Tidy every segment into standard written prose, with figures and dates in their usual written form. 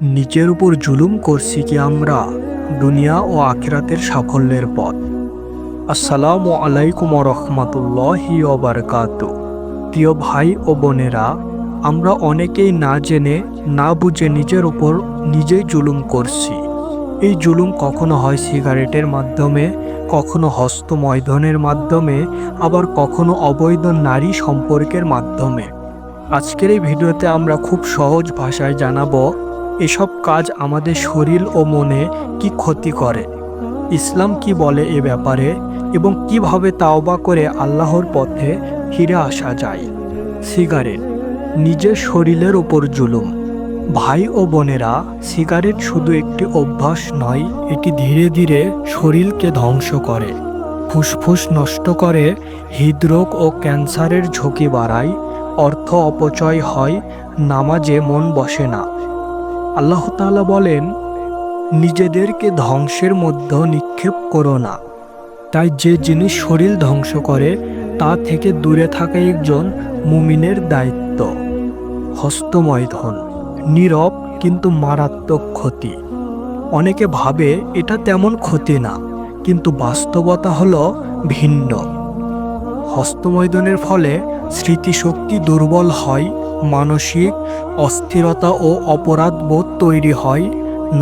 নিজের উপর জুলুম করছি কি আমরা দুনিয়া ও আখিরাতের সাফল্যের পথ। আসসালামু আলাইকুম রহমতুল্লাহি ওয়া বারাকাতুহু। প্রিয় ভাই ও বোনেরা, আমরা অনেকেই না জেনে না বুঝে নিজের উপর নিজেই জুলুম করছি। এই জুলুম কখনো হয় সিগারেটের মাধ্যমে, কখনো হস্তমৈথুনের মাধ্যমে, আবার কখনো অবৈধ নারী সম্পর্কের মাধ্যমে। আজকের এই ভিডিওতে আমরা খুব সহজ ভাষায় জানাবো এসব কাজ আমাদের শরীর ও মনে কি ক্ষতি করে, ইসলাম কি বলে এ ব্যাপারে, এবং কিভাবে তাওবা করে আল্লাহর পথে ফিরে আসা যায়। সিগারেট, নিজের শরীরের ওপর জুলুম। ভাই ও বোনেরা, সিগারেট শুধু একটি অভ্যাস নয়, এটি ধীরে ধীরে শরীরকে ধ্বংস করে, ফুসফুস নষ্ট করে, হৃদরোগ ও ক্যান্সারের ঝুঁকি বাড়ায়, অর্থ অপচয় হয়, নামাজে মন বসে না। আল্লাহ তাআলা বলেন, নিজেদেরকে ধ্বংসের মধ্যে নিক্ষেপ করো না। তাই যে জিনিস শরীর ধ্বংস করে তা থেকে দূরে থাকা একজন মুমিনের দায়িত্ব। হস্তমৈথুন, নীরব কিন্তু মারাত্মক ক্ষতি। অনেকে ভাবে এটা তেমন ক্ষতি না, কিন্তু বাস্তবতা হলো ভিন্ন। হস্তমৈথুনের ফলে স্মৃতিশক্তি দুর্বল হয়, মানসিক অস্থিরতা ও অপরাধবোধ তৈরি হয়,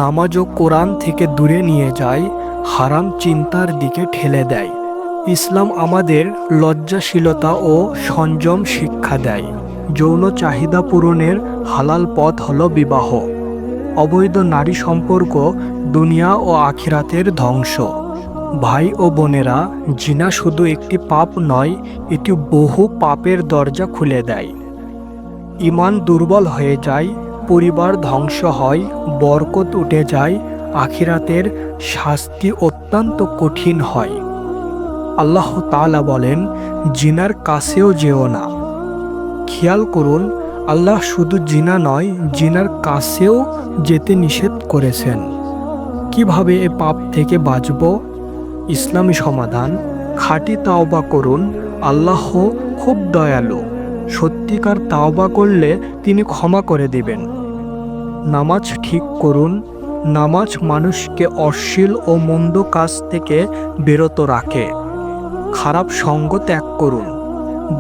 নামাজ ও কোরআন থেকে দূরে নিয়ে যায়, হারাম চিন্তার দিকে ঠেলে দেয়। ইসলাম আমাদের লজ্জাশীলতা ও সংযম শিক্ষা দেয়। যৌন চাহিদা পূরণের হালাল পথ হলো বিবাহ। অবৈধ নারী সম্পর্ক দুনিয়া ও আখিরাতের ধ্বংস। ভাই ও বোনেরা, জিনা শুধু একটি পাপ নয়, এটি বহু পাপের দরজা খুলে দেয়। ঈমান দুর্বল হয়ে যায়, পরিবার ধ্বংস হয়, বরকত উঠে যায়, আখিরাতের শাস্তি অত্যন্ত কঠিন হয়। আল্লাহ তাআলা বলেন, জিনার কাছেও যেও না। খেয়াল করুন, আল্লাহ শুধু জিনা নয়, জিনার কাছেও যেতে নিষেধ করেছেন। কিভাবে এ পাপ থেকে বাঁচব? ইসলামী সমাধান: খাঁটি তাওবা করুন, আল্লাহ খুব দয়ালু। সত্যিকার তাওবা করলে তিনি ক্ষমা করে দিবেন। নামাজ ঠিক করুন, নামাজ মানুষকে অশ্লীল ও মন্দ কাজ থেকে বিরত রাখে। খারাপ সঙ্গ ত্যাগ করুন,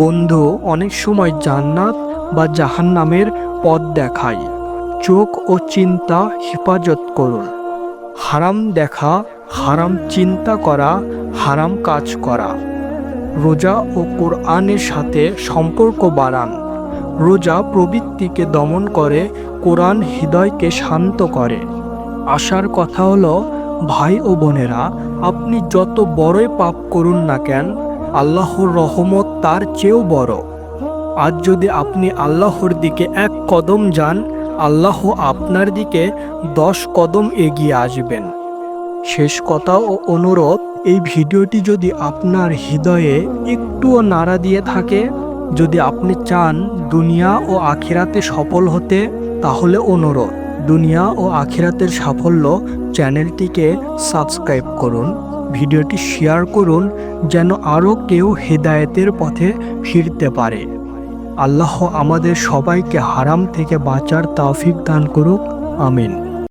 বন্ধু অনেক সময় জান্নাত বা জাহান্নামের পথ দেখায়। চোখ ও চিন্তা হেফাজত করুন। হারাম দেখা, হারাম চিন্তা করা, হারাম কাজ করা। রোজা ও কোরআনের সাথে সম্পর্ক বাড়ান। রোজা প্রবৃত্তিকে দমন করে, কোরআন হৃদয়কে শান্ত করে। আশার কথা হলো, ভাই ও বোনেরা, আপনি যত বড়ই পাপ করুন না কেন, আল্লাহর রহমত তার চেয়েও বড়। আজ যদি আপনি আল্লাহর দিকে এক কদম যান, আল্লাহ আপনার দিকে 10 কদম এগিয়ে আসবেন। শেষ কথা ও অনুরোধ, এই ভিডিওটি যদি আপনার হৃদয়ে একটুও নাড়া দিয়ে থাকে, যদি আপনি চান দুনিয়া ও আখিরাতে সফল হতে, তাহলে অনুরোধ, দুনিয়া ও আখিরাতের সাফল্য চ্যানেলটিকে সাবস্ক্রাইব করুন, ভিডিওটি শেয়ার করুন, যেন আরও কেউ হেদায়েতের পথে ফিরতে পারে। আল্লাহ আমাদের সবাইকে হারাম থেকে বাঁচার তৌফিক দান করুক। আমিন।